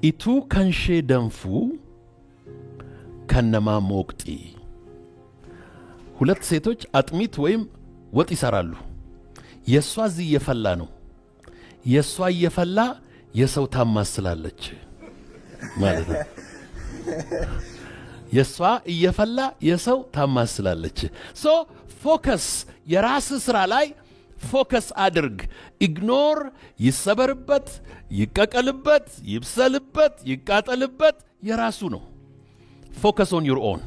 ኢቱ ከንሼ ደንፉ ከነማ ሞቅጢ ሁለት ሴቶች አጥሚት ወይም ወጥ ይሰራሉ የሷ እዚህ እየፈላ ነው የሷ እየፈላ የሰው ታማስላለች ማለት ነው የሷ እየፈላ የሰው ታማስላለች ሶ ፎከስ የራስ ስራ ላይ ፎከስ አድርግ ኢግኖር ይሰበርበት ይቀቀልበት ይብሰልበት ይቃጠልበት የራሱ ነው ፎከስ ኦን ዩር ኦን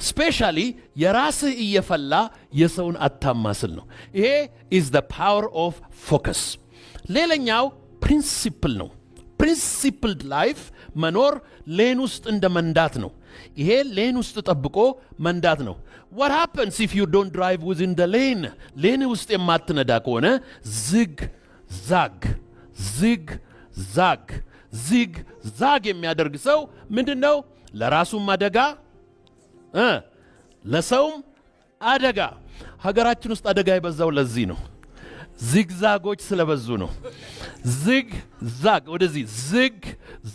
ስፔሻሊ የራስህ እየፈላ የሰውን አታማስል ነው ይሄ is the power of focus ሌላኛው ፕሪንሲፕል ነው principled life መኖር ሌን ውስጥ እንደ መንዳት ነው ይሄ ሌን ውስጥ ጠብቆ መንዳት ነው what happens if you don't drive within the lane ሌን ውስጥ የማትነዳ ከሆነ ዝግ ዛግ የሚያደርግ ሰው ምንድነው ለራሱም አደጋ ለሰውም አደጋ ሀገራችን ውስጥ አደጋ ይበዛው ለዚህ ነው ዚግዛጎች ስለበዙ ነው ወደዚህ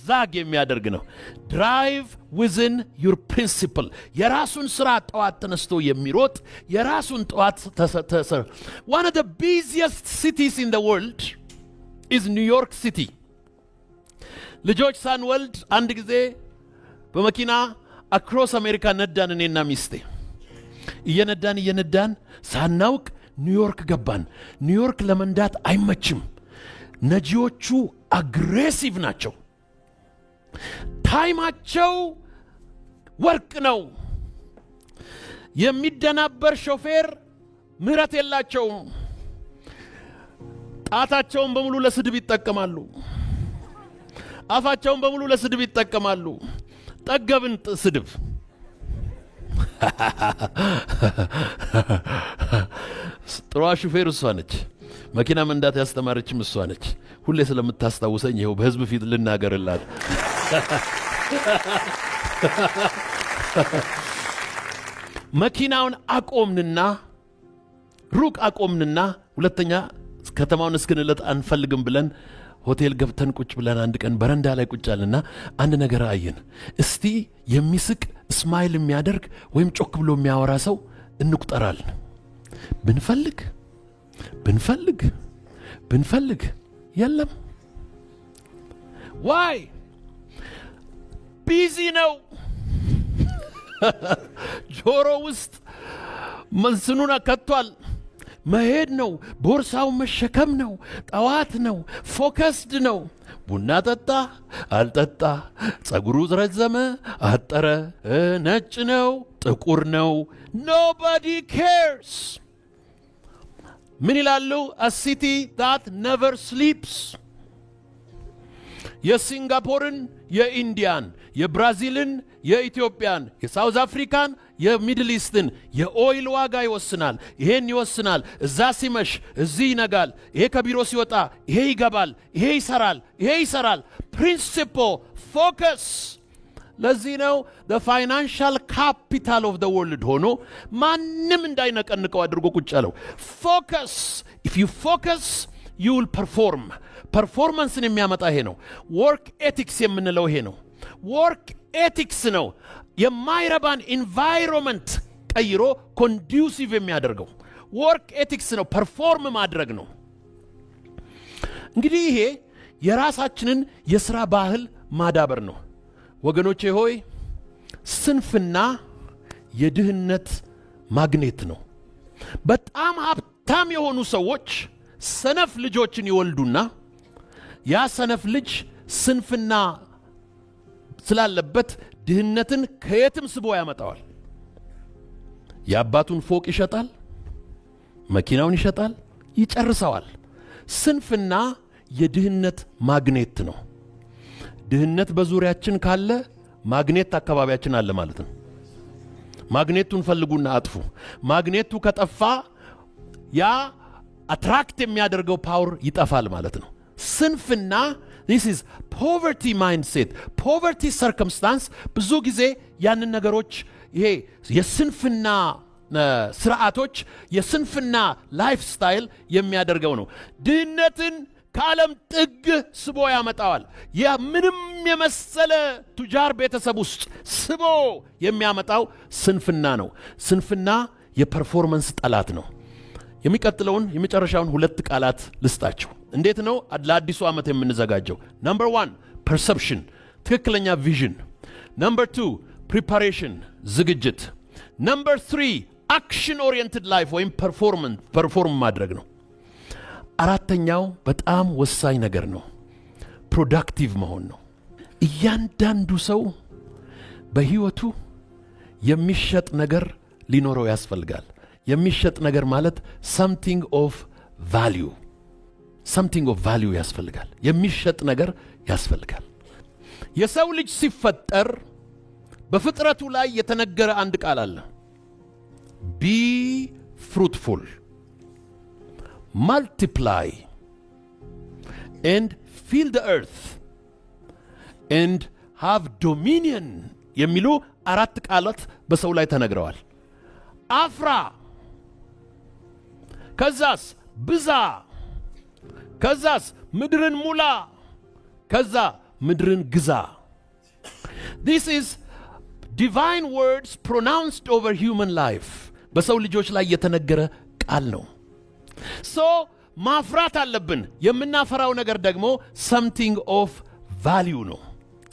ዛግ የሚያደርግ ነው drive within your principle የራሱን ስራ ጠዋት ተነስቶ የሚሮጥ የራሱን ጠዋት one of the busiest cities in the world is New York City ልጆች ሳንወልድ አንድ ጊዜ በመኪና across America ነዳን እኔና ሚስቴ እየነዳን ሳናውቅ ኒውዮርክ ገባን ኒውዮርክ ለመንዳት አይመችም ነጂዎቹ አግሬሲቭ ናቸው ታይማቸው ወርቅ ነው የሚደናበር ሾፌር ምህረት የላቸውም ጣታቸውን በሙሉ ለስድብ ይጠቀማሉ አፋቸውን በሙሉ ለስድብ ይጠቀማሉ ጠገብን ስድብ ጥሩ ሹፌር እሷ ነች መኪና መንዳት ያስተማረችም እሷ ነች ሁሌ ስለምታስታውሰኝ ይሄው በህዝብ ፊት ልናገርላት መኪናውን ሩቅ አቆምንና ሁለተኛ ከተማውን እስክንለጥ አንፈልግም ብለን ሆቴል ገብተን ቁጭ ብለን አንድ ቀን በረንዳ ላይ ቁጭ አለና አንድ ነገር አየን እስቲ የሚስቅ ስማይል የሚያደርግ ወይም ጮክ ብሎ የሚያወራ ሰው እንቁጠራል ብንፈልግ የለም why ቢዚ ነው ጆሮ ውስጥ መንስኑና ከቷል መሄድ ነው ቦርሳው መሸከም ነው ጠዋት ነው ፎከስድ ነው ቡና ጠጣ አልጠጣ ጸጉሩ ረዘመ አጠረ ነጭ ነው ጥቁር ነው nobody cares ምን ይላሉ a city that never sleeps የሲንጋፖርን የኢንዲያን የብራዚልን የኢትዮጵያን የሳውዝ አፍሪካን የሚድል ኢስትን የኦይል ዋጋ ይወስናል ይሄን ይወስናል እዛ ሲመሽ እዚህ ይነጋል ይሄ ከቢሮ ሲወጣ ይሄ ይገባል ይሄ ይሰራል principle focus ለዚህ ነው the financial capital of the world ሆኖ ማንም እንዳይነቀንቀው አድርጎ ቁጭ ያለው focus if you focus you will perform performanceን የሚያመጣ ይሄ ነው work ethics የምንለው ይሄ ነው work ethics ነው የማይረባን environment ቀይሮ conducive የሚያደርገው work ethics ነው perform ማድረግ ነው እንግዲህ ይሄ የራሳችንን የሥራ ባህል ማዳበር ነው ወገኖቼ ሆይ ስንፍና የድህነት ማግኔት ነው በጣም ሀብታም የሆኑ ሰዎች ሰነፍ ልጆችን ይወልዱና ያ ሰነፍ ልጅ ስንፍና ስላለበት ድህነትን ከየትም ስቦ ያመጣዋል የአባቱን ፎቅ ይሸጣል መኪናውን ይሸጣል ይጨርሰዋል ስንፍና የድህነት ማግኔት ነው ድህነት በዙሪያችን ካለ ማግኔት አካባቢያችን አለ ማለት ነው ማግኔቱን ፈልጉና አጥፉ ማግኔቱ ከጠፋ ያ አትራክት የሚያደርገው ፓወር ይጠፋል ማለት ነው ስንፍና this is poverty mindset poverty circumstance ብዙ ጊዜ ያንን ነገሮች ይሄ የስንፍና ስርዓቶች የስንፍና ላይፍ ስታይል የሚያደርገው ነው ድህነትን ከዓለም ጥግ ስቦ ያመጣዋል። ያ ምንም የመሰለ ቱጃር ቤተሰብ ውስጥ ስቦ የሚያመጣው ስንፍና ነው። ስንፍና የፐርፎርማንስ ጠላት ነው። የሚቀጥለውን የመጨረሻውን 2 ቃላት ልስጣችሁ። እንዴት ነው ለአዲሱ ዓመት የምንዘጋጀው? ነምበር 1 ፐርሰፕሽን፣ ትክክለኛ ቪዥን። ነምበር 2 ፕሪፓሬሽን፣ ዝግጅት። ነምበር 3 አክሽን ኦሪየንትድ ላይፍ ወይም ፐርፎርም ማድረግ ነው። አራተኛው በጣም ወሳኝ ነገር ነው፣ ፕሮዳክቲቭ መሆን ነው። እያንዳንዱ ሰው በህይወቱ የሚሸጥ ነገር ሊኖረው ያስፈልጋል። የሚሸጥ ነገር ማለት something of value ያስፈልጋል። የሚሸጥ ነገር ያስፈልጋል። የሰው ልጅ ሲፈጠር በፍጥረቱ ላይ የተነገረ አንድ ቃል አለ። be fruitful, multiply and fill the earth and have dominion የሚሉ 4 ቃላት በሰው ላይ ተነግረዋል። አፍራ፣ ከዛስ ብዛ፣ ከዛስ ምድርን ሙላ፣ ከዛ ምድርን ግዛ። This is divine words pronounced over human life. በሰው ልጆች ላይ የተነገረ ቃል ነው። ማፍራት አለብን። የምናፈራው ነገር ደግሞ something of value ነው።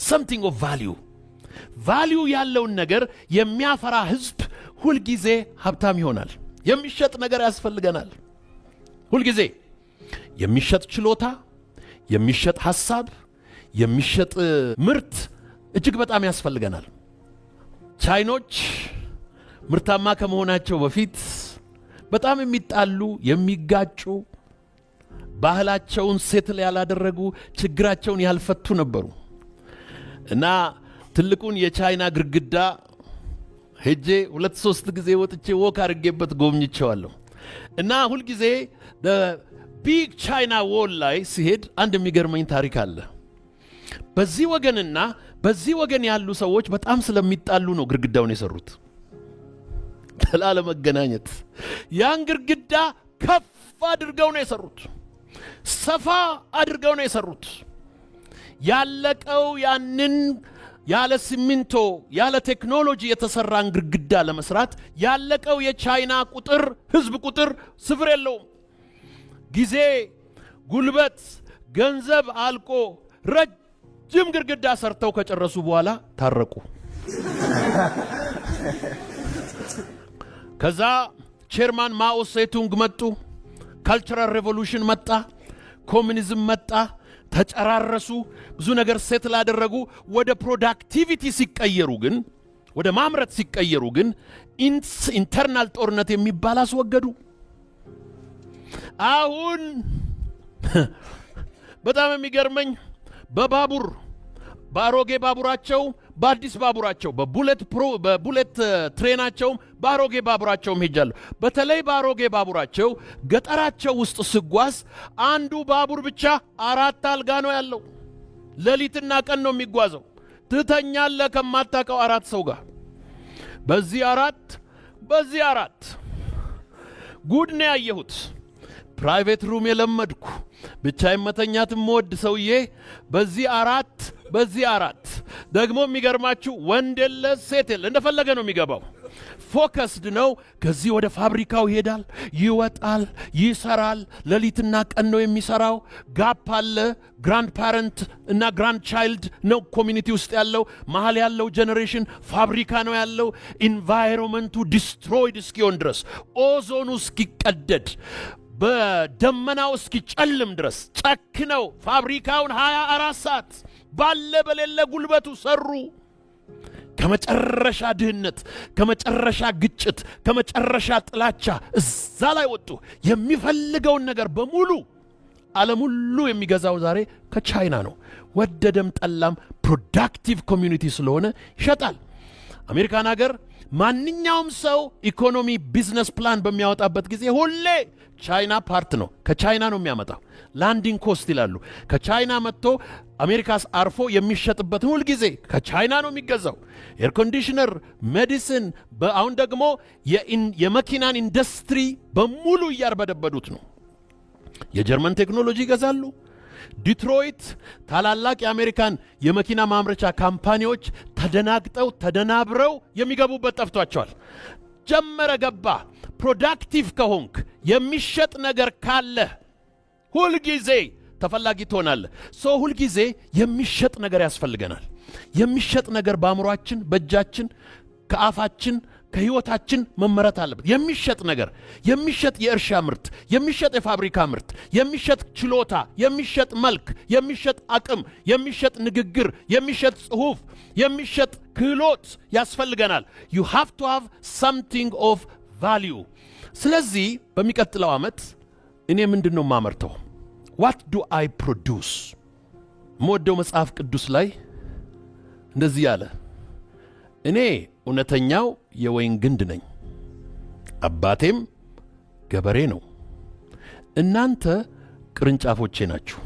something of value ያለውን ነገር የሚያፈራ ህዝብ ሁልጊዜ ሀብታም ይሆናል። የሚሸጥ ነገር ያስፈልገናል። ሁልጊዜ የሚሸጥ ችሎታ፣ የሚሸጥ ሐሳብ፣ የሚሸጥ ምርት እጅግ በጣም ያስፈልገናል። ቻይኖች ምርታማ ከመሆናቸው በፊት በጣም የሚጣሉ፣ የሚጋጩ፣ ባህላቸውን ሴትል ያላደረጉ፣ ችግራቸውን ያልፈቱ ነበሩ እና ትልቁን የቻይና ግድግዳ ሄጄ 2-3 ጊዜ ወጥቼ ወክ አድርጌበት ጎብኝቼዋለሁ እና ሁልጊዜ ቢግ ቻይና ዎል ላይ ሲሄድ አንድ የሚገርመኝ ታሪክ አለ። በዚህ ወገንና በዚህ ወገን ያሉ ሰዎች በጣም ስለሚጣሉ ነው ግድግዳውን የሰሩት ላለመገናኘት። ያን ግድግዳ ከፍ አድርገው ነው የሰሩት፣ ሰፋ አድርገው ነው የሰሩት። ያለቀው ያንን ያለ ሲሚንቶ ያለ ቴክኖሎጂ የተሰራን ግድግዳ ለመስራት ያለቀው የቻይና ቁጥር ህዝብ ቁጥር ስፍር የለውም። ጊዜ፣ ጉልበት፣ ገንዘብ አልቆ ረጅም ግድግዳ ሰርተው ከጨረሱ በኋላ ታረቁ። ከዛ ቼርማን ማኦ ሴቱንግ መጡ። ካልቸራል ሬቮሉሽን መጣ፣ ኮሙኒዝም መጣ፣ ተጨራረሱ፣ ብዙ ነገር ሴትል አደረጉ። ወደ ፕሮዳክቲቪቲ ሲቀየሩ ግን፣ ወደ ማምረት ሲቀየሩ ግን ኢንተርናል ጦርነት የሚባል አስወገዱ። አሁን በጣም የሚገርመኝ በአሮጌ ባቡራቸው፣ በአዲስ ባቡራቸው፣ በቡሌት ትሬናቸው፣ በአሮጌ ባቡራቸውም ሄጃለሁ። በተለይ በአሮጌ ባቡራቸው ገጠራቸው ውስጥ ስጓዝ አንዱ ባቡር ብቻ 4 አልጋ ነው ያለው። ሌሊትና ቀን ነው የሚጓዘው። ትተኛለህ ከማታውቀው 4 ሰው ጋር። በዚህ 4 ጉድ ነው ያየሁት። ፕራይቬት ሩም የለመድኩ ብቻዬን መተኛት የምወድ ሰውዬ በዚህ 4 ደግሞ የሚገርማችሁ ወንድ የለ ሴት የለ እንደፈለገ ነው የሚገባው። ፎከስድ ነው። ከዚህ ወደ ፋብሪካው ይሄዳል፣ ይወጣል፣ ይሰራል። ሌሊትና ቀን ነው የሚሰራው። ጋፕ አለ። ግራንድ ፓረንት እና ግራንድ ቻይልድ ነው ኮሚኒቲ ውስጥ ያለው። መሀል ያለው ጀነሬሽን ፋብሪካ ነው ያለው። ኢንቫይሮንመንቱ ዲስትሮይድ እስኪሆን ድረስ፣ ኦዞኑ እስኪቀደድ፣ በደመናው እስኪጨልም ድረስ ጨክነው ፋብሪካውን 24 ሰዓት ባለ በሌለ ጉልበቱ ሰሩ። ከመጨረሻ ድህነት፣ ከመጨረሻ ግጭት፣ ከመጨረሻ ጥላቻ እዛ ላይ ወጡ። የሚፈልገውን ነገር በሙሉ ዓለም ሁሉ የሚገዛው ዛሬ ከቻይና ነው። ወደደም ጠላም ፕሮዳክቲቭ ኮሚዩኒቲ ስለሆነ ይሸጣል። አሜሪካን ሀገር ማንኛውም ሰው ኢኮኖሚ ቢዝነስ ፕላን በሚያወጣበት ጊዜ ሁሌ ቻይና ፓርት ነው፣ ከቻይና ነው የሚያመጣው። ላንዲንግ ኮስት ይላሉ። ከቻይና መጥቶ አሜሪካስ አርፎ የሚሸጥበትን ሁል ጊዜ ከቻይና ነው የሚገዛው። ኤር ኮንዲሽነር፣ ሜዲሲን፣ አሁን ደግሞ የመኪናን ኢንዱስትሪ በሙሉ እያርበደበዱት ነው። የጀርመን ቴክኖሎጂ ይገዛሉ፣ ዲትሮይት ታላላቅ የአሜሪካን የመኪና ማምረቻ ካምፓኒዎች ተደናግጠው ተደናብረው የሚገቡበት ጠፍቷቸዋል። ጀመረ ገባ። ፕሮዳክቲቭ ከሆንክ የሚሸጥ ነገር ካለ ሁልጊዜ ተፈላጊ ትሆናለህ። ሁልጊዜ የሚሸጥ ነገር ያስፈልገናል። የሚሸጥ ነገር በአእምሯችን፣ በእጃችን፣ ከአፋችን፣ ከህይወታችን መመረት አለበት። የሚሸጥ ነገር፣ የሚሸጥ የእርሻ ምርት፣ የሚሸጥ የፋብሪካ ምርት፣ የሚሸጥ ችሎታ፣ የሚሸጥ መልክ፣ የሚሸጥ አቅም፣ የሚሸጥ ንግግር፣ የሚሸጥ ጽሁፍ፣ የሚሸጥ ክህሎት ያስፈልገናል። you have to have something of value። ስለዚህ በሚቀጥለው ዓመት እኔ ምንድነው ማመርተው? what do I produce? ሞደው መጽሐፍ ቅዱስ ላይ እንደዚህ ያለ፣ እኔ እውነተኛው የወይን ግንድ ነኝ፣ አባቴም ገበሬ ነው፣ እናንተ ቅርንጫፎቼ ናችሁ።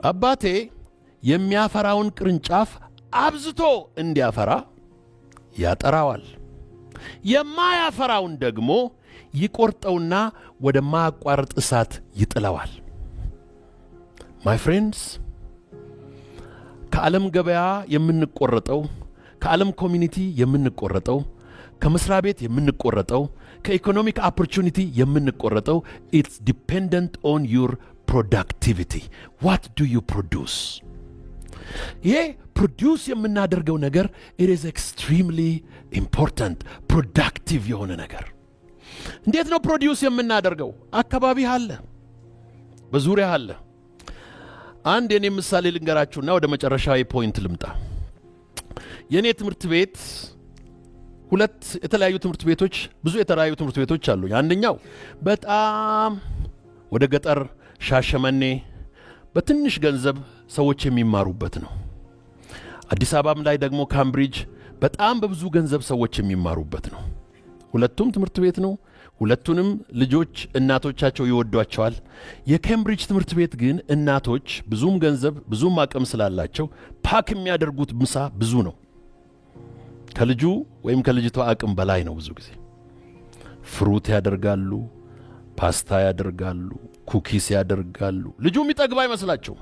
አባቴ የሚያፈራውን ቅርንጫፍ አብዝቶ እንዲያፈራ ያጠራዋል፣ የማያፈራውን ደግሞ ይቆርጠውና ወደ ማያቋርጥ እሳት ይጥለዋል። my friends፣ ከዓለም ገበያ የምንቆረጠው፣ ከዓለም ኮሚኒቲ የምንቆረጠው፣ ከመስሪያ ቤት የምንቆረጠው፣ ከኢኮኖሚክ ኦፖርቹኒቲ የምንቆረጠው it's dependent on your productivity. what do you produce? ይሄ ፕሮዲውስ የምናደርገው ነገር it is extremely important። ፕሮዳክቲቭ የሆነ ነገር እንዴት ነው ፕሮዲውስ የምናደርገው? አካባቢ አለ፣ በዙሪያ አለ። አንድ የኔ ምሳሌ ልንገራችሁና ወደ መጨረሻዊ ፖይንት ልምጣ። የኔ ትምህርት ቤት ሁለት የተለያዩ ትምህርት ቤቶች፣ ብዙ የተለያዩ ትምህርት ቤቶች አሉ። አንደኛው በጣም ወደ ገጠር ሻሸመኔ በትንሽ ገንዘብ ሰዎች የሚማሩበት ነው። አዲስ አበባም ላይ ደግሞ ካምብሪጅ በጣም በብዙ ገንዘብ ሰዎች የሚማሩበት ነው። ሁለቱም ትምህርት ቤት ነው። ሁለቱንም ልጆች እናቶቻቸው ይወዷቸዋል። የኬምብሪጅ ትምህርት ቤት ግን እናቶች ብዙም ገንዘብ ብዙም አቅም ስላላቸው ፓክ የሚያደርጉት ምሳ ብዙ ነው። ከልጁ ወይም ከልጅቷ አቅም በላይ ነው። ብዙ ጊዜ ፍሩት ያደርጋሉ፣ ፓስታ ያደርጋሉ፣ ኩኪስ ያደርጋሉ። ልጁ የሚጠግብ አይመስላቸው።